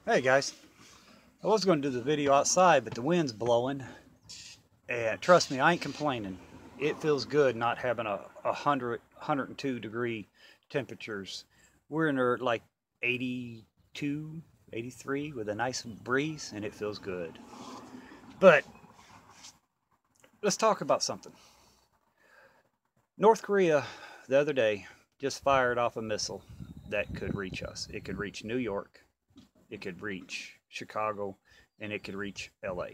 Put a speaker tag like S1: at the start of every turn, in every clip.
S1: Hey guys, I was going to do the video outside, but the wind's blowing, and trust me, I ain't complaining. It feels good not having a 102 degree temperatures. We're in like 82, 83 with a nice breeze, and it feels good. But let's talk about something. North Korea, the other day, just fired off a missile that could reach us. It could reach New York, it could reach Chicago, and it could reach LA.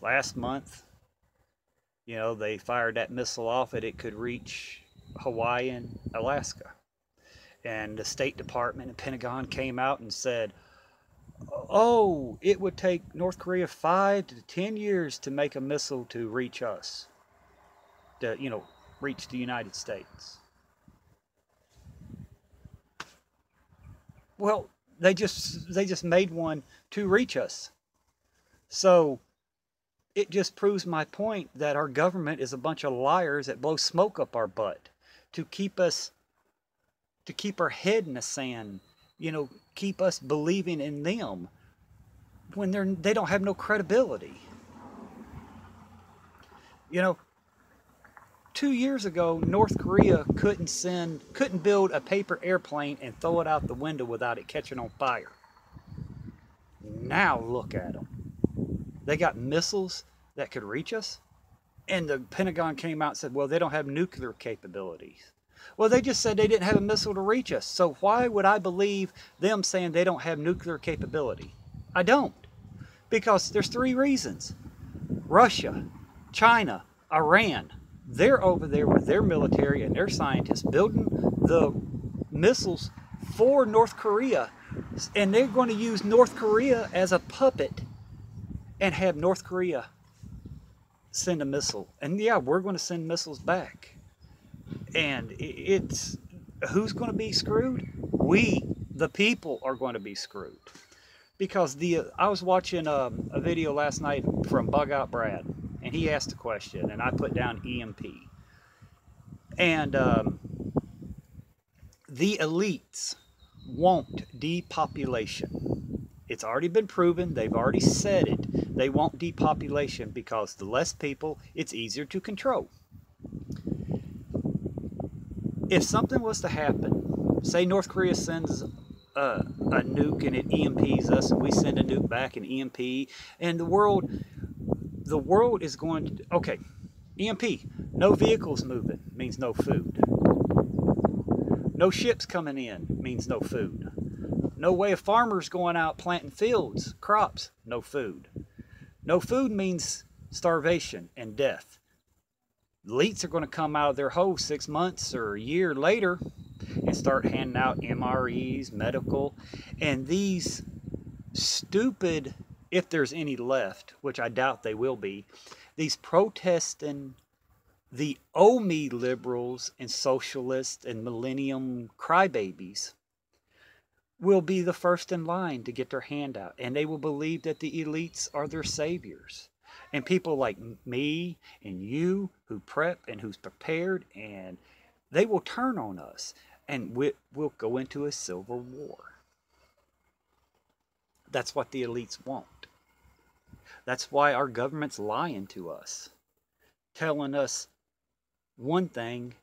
S1: Last month, they fired that missile off and it could reach Hawaii and Alaska. And the State Department and Pentagon came out and said, oh, it would take North Korea 5 to 10 years to make a missile to reach us, to, reach the United States. Well, they just made one to reach us. So it just proves my point that our government is a bunch of liars that blow smoke up our butt to keep our head in the sand, keep us believing in them when they don't have no credibility. 2 years ago, North Korea couldn't build a paper airplane and throw it out the window without it catching on fire. Now look at them. They got missiles that could reach us, and the Pentagon came out and said, well, they don't have nuclear capabilities. Well, they just said they didn't have a missile to reach us. So why would I believe them saying they don't have nuclear capability? I don't. Because there's three reasons. Russia, China, Iran, they're over there with their military and their scientists building the missiles for North Korea, and they're going to use North Korea as a puppet and have North Korea send a missile. And yeah, we're going to send missiles back. And it's who's going to be screwed? We, the people, are going to be screwed. Because I was watching a video last night from Bug Out Brad, and he asked a question, and I put down EMP. And the elites want depopulation. It's already been proven. They've already said it. They want depopulation because the less people, it's easier to control. If something was to happen, say North Korea sends a nuke and it EMPs us, and we send a nuke back and EMP, and the world is going to, okay, EMP, no vehicles moving means no food. No ships coming in means no food. No way of farmers going out planting fields, crops, no food. No food means starvation and death. Elites are going to come out of their hole 6 months or a year later and start handing out MREs, medical, and these stupid, if there's any left, which I doubt they will be, these protesting, the OMI liberals and socialists and millennium crybabies will be the first in line to get their hand out, and they will believe that the elites are their saviors. And people like me and you who prep and who's prepared, and they will turn on us, and we'll go into a civil war. That's what the elites want. That's why our government's lying to us, telling us one thing,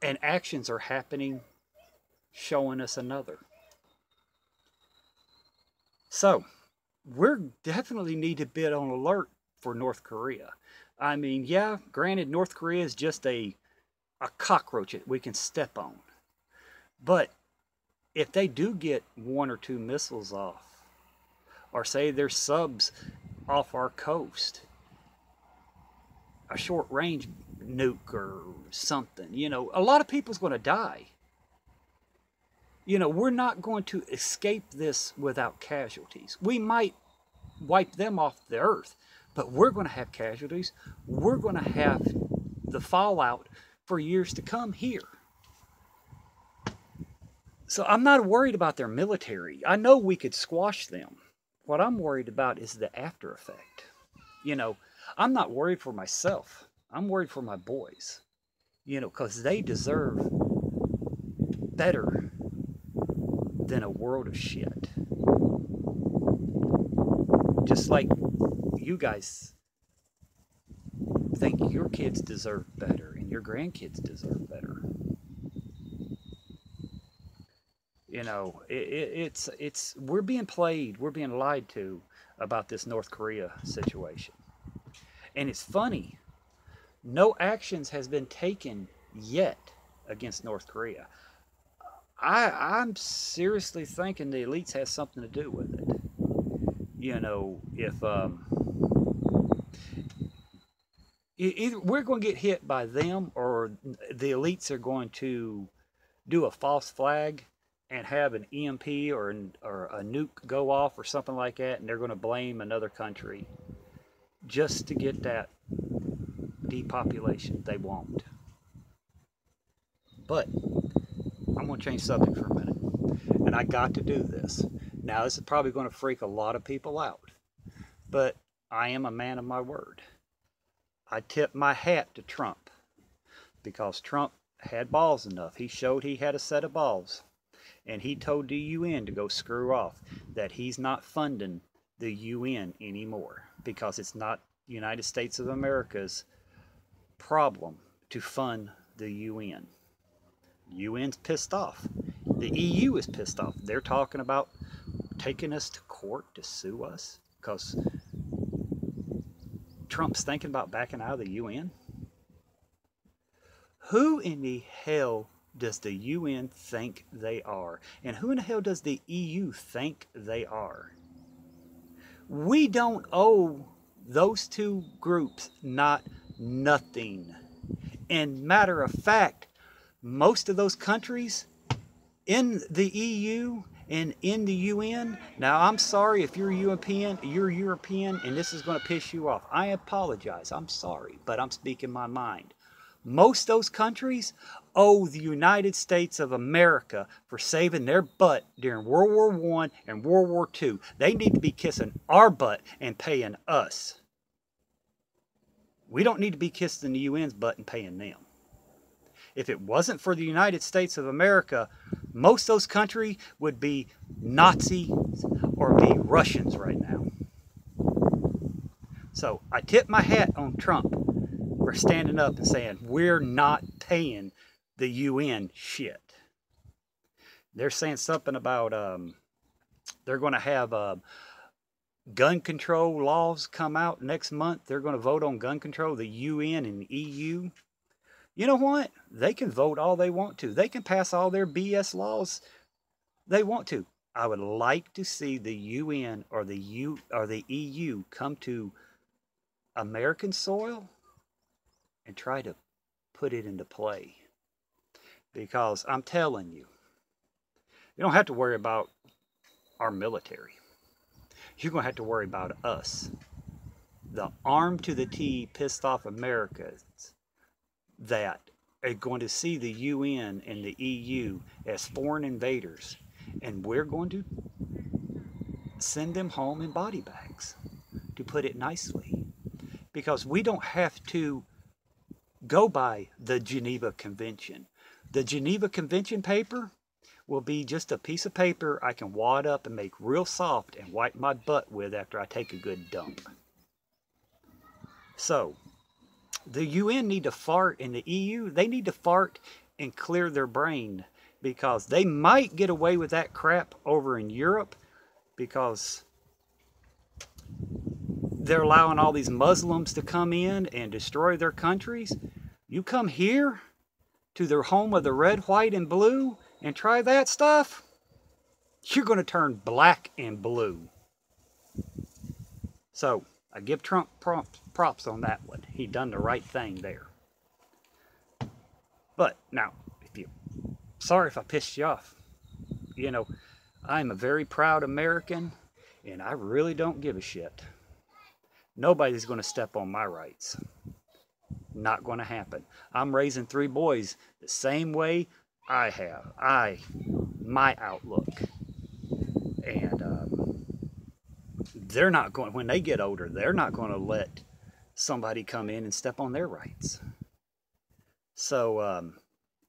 S1: and actions are happening showing us another. So we're definitely need to be on alert for North Korea. I mean, yeah, granted, North Korea is just a cockroach that we can step on. But if they do get 1 or 2 missiles off, or say there's subs off our coast, a short range nuke or something, a lot of people's going to die. We're not going to escape this without casualties. We might wipe them off the earth, but we're going to have casualties. We're going to have the fallout for years to come here. So I'm not worried about their military. I know we could squash them. What I'm worried about is the after effect. I'm not worried for myself. I'm worried for my boys. Because they deserve better than a world of shit. Just like you guys think your kids deserve better and your grandkids deserve better. You know, it's we're being played, we're being lied to about this North Korea situation. And it's funny, no actions has been taken yet against North Korea. I'm seriously thinking the elites has something to do with it. You know, if either we're going to get hit by them, or the elites are going to do a false flag and have an EMP or a nuke go off or something like that, and they're going to blame another country just to get that depopulation. They won't. But I'm going to change subject for a minute, and I got to do this. Now, this is probably going to freak a lot of people out, but I am a man of my word. I tip my hat to Trump, because Trump had balls enough. He showed he had a set of balls, and he told the UN to go screw off, that he's not funding the UN anymore, because it's not United States of America's problem to fund the UN. UN's pissed off. The EU is pissed off. They're talking about taking us to court to sue us because Trump's thinking about backing out of the UN. Who in the hell does the UN think they are? And who in the hell does the EU think they are? We don't owe those two groups not nothing. And matter of fact, most of those countries in the EU and in the UN, now I'm sorry if you're European, and this is going to piss you off. I apologize. I'm sorry, but I'm speaking my mind. Most of those countries owe the United States of America for saving their butt during World War I and World War II. They need to be kissing our butt and paying us. We don't need to be kissing the UN's butt and paying them. If it wasn't for the United States of America, most of those countries would be Nazis or be Russians right now. So I tip my hat on Trump for standing up and saying, we're not paying the UN shit. They're saying something about they're going to have gun control laws come out next month. They're going to vote on gun control, the UN and the EU. You know what? They can vote all they want to. They can pass all their BS laws they want to. I would like to see the UN or the EU come to American soil and try to put it into play. Because I'm telling you, you don't have to worry about our military. You're going to have to worry about us. The armed to the teeth, pissed off Americans that are going to see the UN and the EU as foreign invaders, and we're going to send them home in body bags, to put it nicely, because we don't have to go by the Geneva Convention. The Geneva Convention paper will be just a piece of paper I can wad up and make real soft and wipe my butt with after I take a good dump. So the UN need to fart, and the EU, they need to fart and clear their brain, because they might get away with that crap over in Europe because they're allowing all these Muslims to come in and destroy their countries. You come here to their home of the red, white, and blue and try that stuff, you're going to turn black and blue. So I give Trump props on that one. He done the right thing there. But now, sorry if I pissed you off. You know, I'm a very proud American, and I really don't give a shit. Nobody's going to step on my rights. Not going to happen. I'm raising 3 boys the same way I have. My outlook. And they're not going, when they get older, they're not going to let somebody come in and step on their rights. So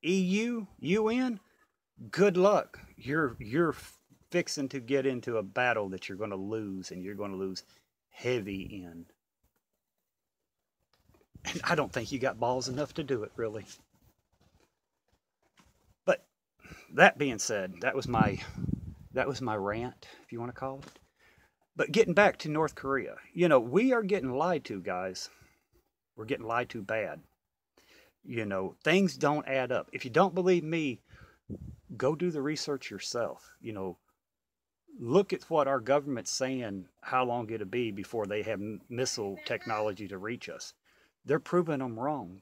S1: EU, UN, good luck. you're fixing to get into a battle that you're going to lose, and you're going to lose heavy in. And I don't think you got balls enough to do it, really. But that being said, that was my rant, if you want to call it. But getting back to North Korea, we are getting lied to, guys. We're getting lied to bad. Things don't add up. If you don't believe me, go do the research yourself. Look at what our government's saying, how long it'll be before they have missile technology to reach us. They're proving them wrong.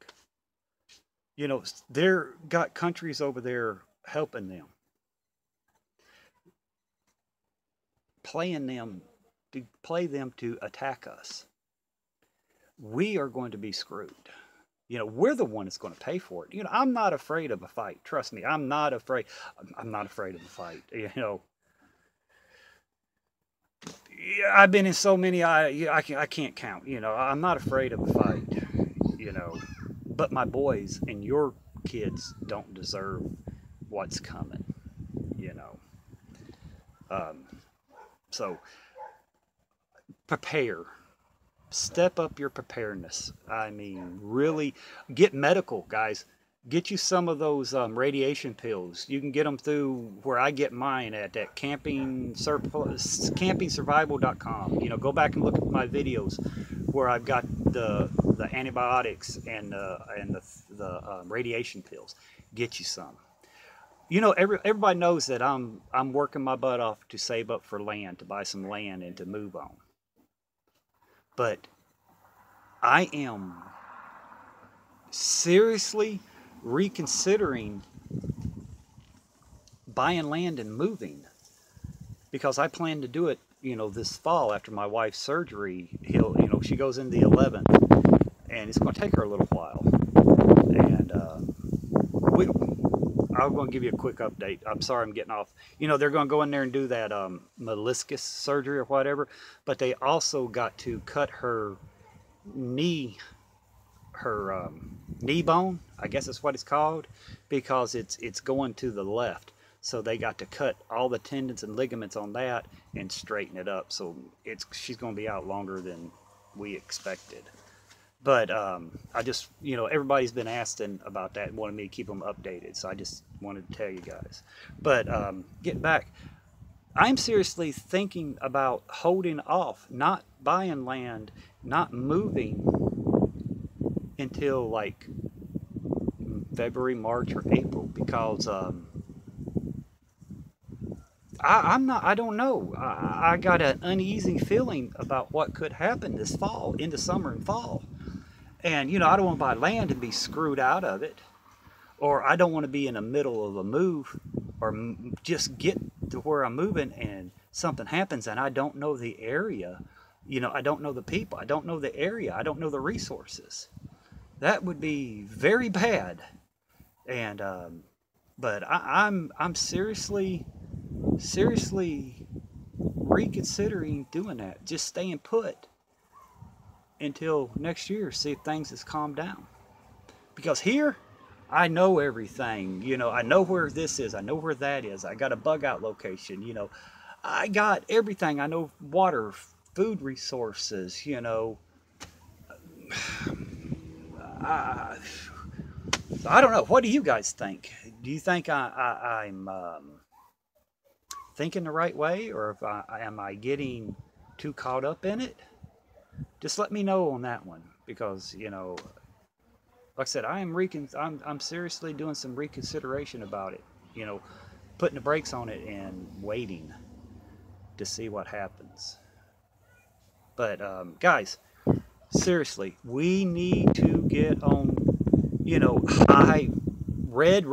S1: They're got countries over there helping them, play them to attack us. We are going to be screwed. We're the one that's going to pay for it. I'm not afraid of a fight. Trust me, I'm not afraid. I'm not afraid of a fight. I've been in so many. I can't count. I'm not afraid of a fight. But my boys and your kids don't deserve what's coming. So prepare. Step up your preparedness. I mean, really get medical, guys. Get you some of those radiation pills. You can get them through where I get mine at campingsurvival.com. Go back and look at my videos where I've got the antibiotics and the radiation pills. Get you some. Everybody knows that I'm working my butt off to save up for land, to buy some land and to move on. But I am seriously reconsidering buying land and moving, because I plan to do it, this fall after my wife's surgery. She goes in the 11th, and it's going to take her a little while. And I'm going to give you a quick update. I'm sorry I'm getting off. They're going to go in there and do that meniscus surgery or whatever, but they also got to cut her knee bone, I guess that's what it's called, because it's going to the left. So they got to cut all the tendons and ligaments on that and straighten it up. So she's going to be out longer than we expected. But I just, everybody's been asking about that and wanted me to keep them updated. So I just wanted to tell you guys. But getting back, I'm seriously thinking about holding off, not buying land, not moving until like February, March, or April, because I don't know. I got an uneasy feeling about what could happen this fall, into summer and fall. And, I don't want to buy land and be screwed out of it. Or I don't want to be in the middle of a move, or just get to where I'm moving and something happens and I don't know the area. I don't know the people. I don't know the area. I don't know the resources. That would be very bad. And, but I'm seriously reconsidering doing that. Just staying put until next year, see if things has calmed down. Because here, I know everything. I know where this is. I know where that is. I got a bug out location. I got everything. I know water, food resources. I don't know. What do you guys think? Do you think I'm thinking the right way, or am I getting too caught up in it? Just let me know on that one, because like I said, I'm seriously doing some reconsideration about it. Putting the brakes on it and waiting to see what happens. But guys, seriously, we need to get on, high, red,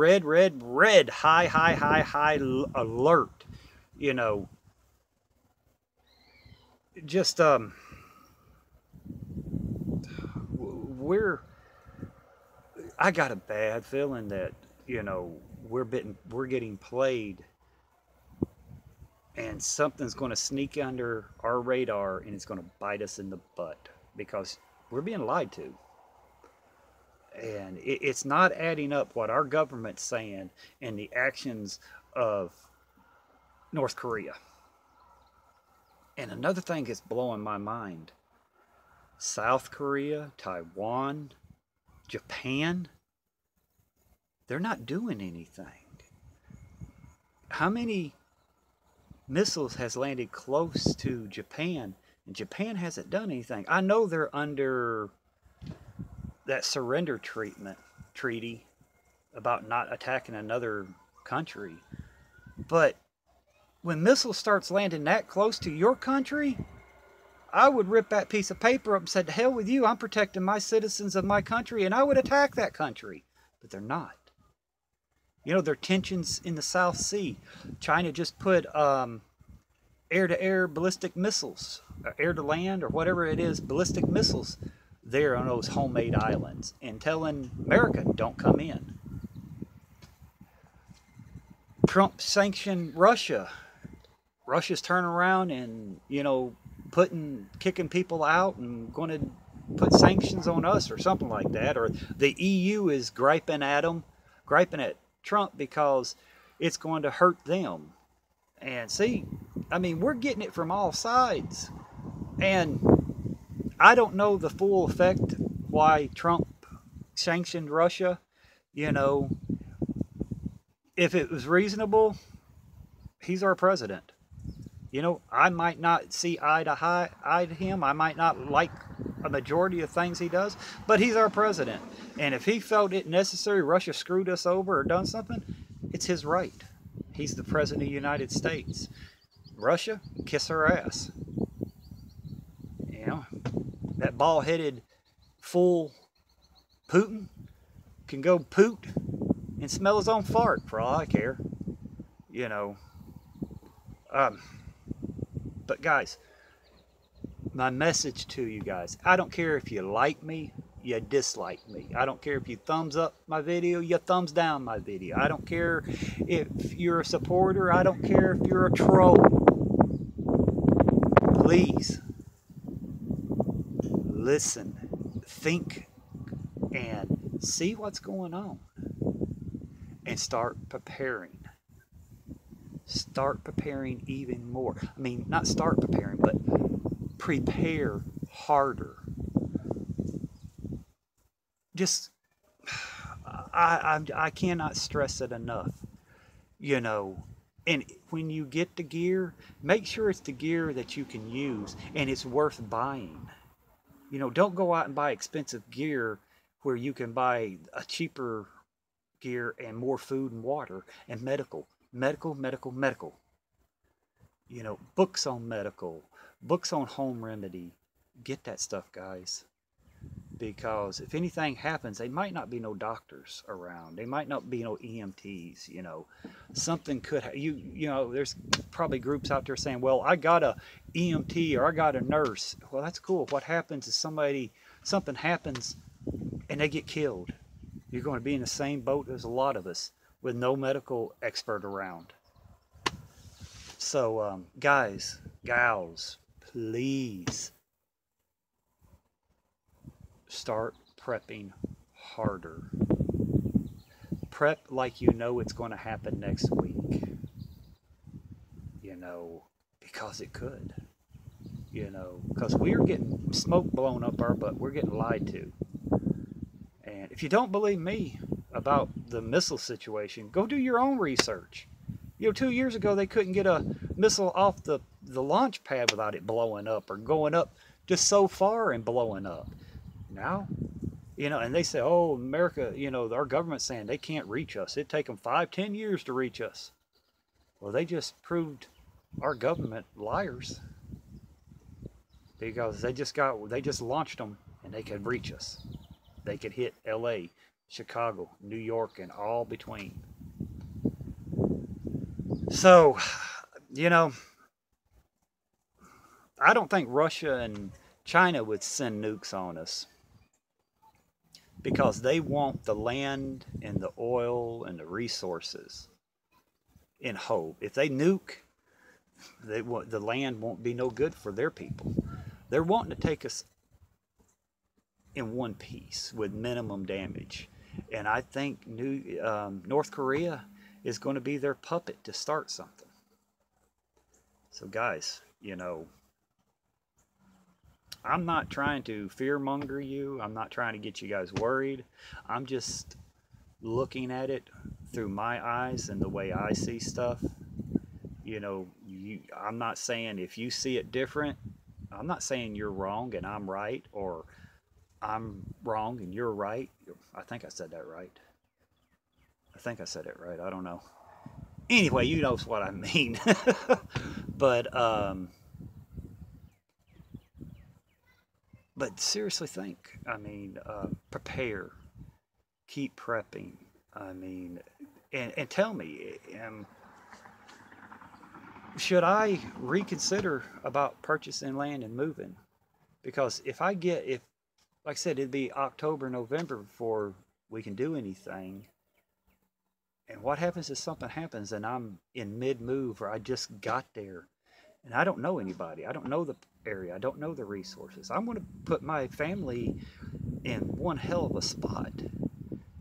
S1: high alert. Just I got a bad feeling that we're getting played, and something's going to sneak under our radar and it's going to bite us in the butt, because we're being lied to. And it's not adding up what our government's saying and the actions of North Korea. And another thing is blowing my mind. South Korea, Taiwan, Japan, they're not doing anything. How many missiles has landed close to Japan, and Japan hasn't done anything? I know they're under that surrender treaty about not attacking another country, but when missiles starts landing that close to your country, I would rip that piece of paper up and say, to hell with you, I'm protecting my citizens of my country, and I would attack that country. But they're not. You know, there are tensions in the South Sea. China just put air-to-air ballistic missiles, air-to-land or whatever it is, ballistic missiles there on those homemade islands and telling America, don't come in. Trump sanctioned Russia. Russia's turning around and, you know, kicking people out and going to put sanctions on us or something like that. Or the EU is griping at Trump because it's going to hurt them. And see, I mean, we're getting it from all sides. And I don't know the full effect why Trump sanctioned Russia. You know, if it was reasonable, he's our president. You know, I might not see eye to him. I might not like a majority of things he does, but he's our president. And if he felt it necessary, Russia screwed us over or done something, it's his right. He's the president of the United States. Russia, kiss her ass. You know, that bald-headed fool Putin can go poot and smell his own fart for all I care. You know, but guys, my message to you guys, I don't care if you like me, you dislike me. I don't care if you thumbs up my video, you thumbs down my video. I don't care if you're a supporter. I don't care if you're a troll. Please, listen, think, and see what's going on. And start preparing. Start preparing even more. I mean, not start preparing, but prepare harder. Just, I cannot stress it enough. You know, and when you get the gear, make sure it's the gear that you can use and it's worth buying. You know, don't go out and buy expensive gear where you can buy a cheaper gear and more food and water and medical. You know, books on medical, books on home remedy. Get that stuff, guys. Because if anything happens, they might not be no doctors around. They might not be no EMTs, you know. Something could, you know, there's probably groups out there saying, well, I got a EMT or I got a nurse. Well, that's cool. What happens is something happens and they get killed. You're going to be in the same boat as a lot of us with no medical expert around. So, guys, gals, please start prepping harder. Prep like you know it's going to happen next week. You know, because it could. You know, because we're getting smoke blown up our butt. We're getting lied to. And if you don't believe me about the missile situation, go do your own research. You know, 2 years ago, they couldn't get a missile off the launch pad without it blowing up or going up just so far and blowing up. Now, you know, and they say, oh, America, you know, our government's saying they can't reach us. It'd take them 5-10 years to reach us. Well, they just proved our government liars because they just launched them and they could reach us. They could hit LA, Chicago, New York, and all between. So, you know, I don't think Russia and China would send nukes on us because they want the land and the oil and the resources in hope. If they nuke, the land won't be no good for their people. They're wanting to take us in one piece with minimum damage. And I think North Korea is going to be their puppet to start something. So guys, you know, I'm not trying to fearmonger you. I'm not trying to get you guys worried. I'm just looking at it through my eyes and the way I see stuff. You know, I'm not saying if you see it different, I'm not saying you're wrong and I'm right, or I'm wrong and you're right. I think I said that right. I think I said it right. I don't know. Anyway, you know what I mean. but but seriously, think. I mean, prepare, keep prepping. I mean, and tell me, should I reconsider about purchasing land and moving? Because if like I said, it'd be October, November before we can do anything. And what happens if something happens and I'm in mid move or I just got there and I don't know anybody? I don't know the area. I don't know the resources. I'm going to put my family in one hell of a spot,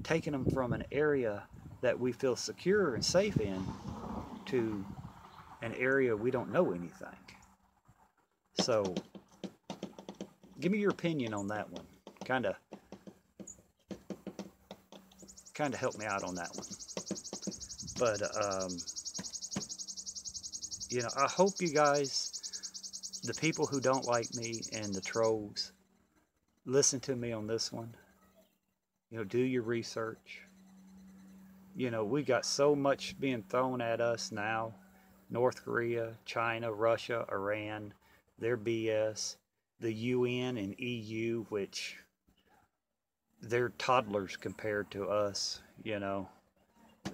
S1: taking them from an area that we feel secure and safe in to an area we don't know anything. So, give me your opinion on that one. Kind of help me out on that one. But you know, I hope you guys, the people who don't like me and the trolls, listen to me on this one. You know, do your research. You know, we got so much being thrown at us now. North Korea, China, Russia, Iran, their BS, the UN and EU, which they're toddlers compared to us, you know.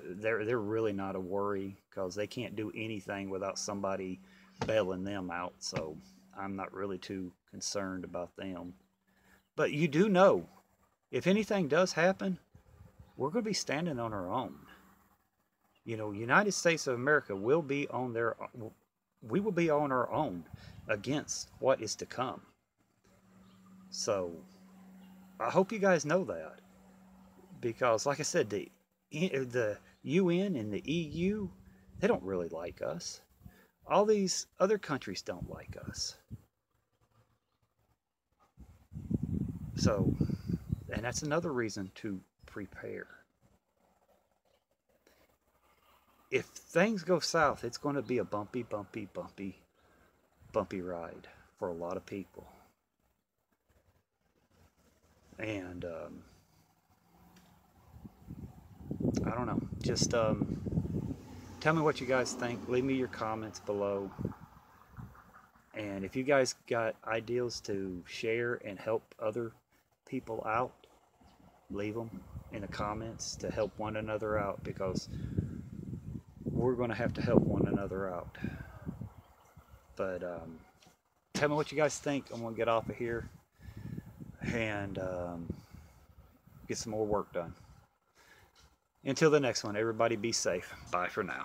S1: They're really not a worry because they can't do anything without somebody bailing them out. So I'm not really too concerned about them. But you do know, if anything does happen, we're going to be standing on our own. You know, United States of America will be on their, we will be on our own against what is to come. So I hope you guys know that, because like I said, the UN and the EU, they don't really like us. All these other countries don't like us. So, and that's another reason to prepare. If things go south, it's going to be a bumpy ride for a lot of people. And I don't know. Just tell me what you guys think. Leave me your comments below. And if you guys got ideas to share and help other people out, leave them in the comments to help one another out, because we're going to have to help one another out. But tell me what you guys think. I'm going to get off of here and get some more work done. Until the next one, everybody be safe. Bye for now.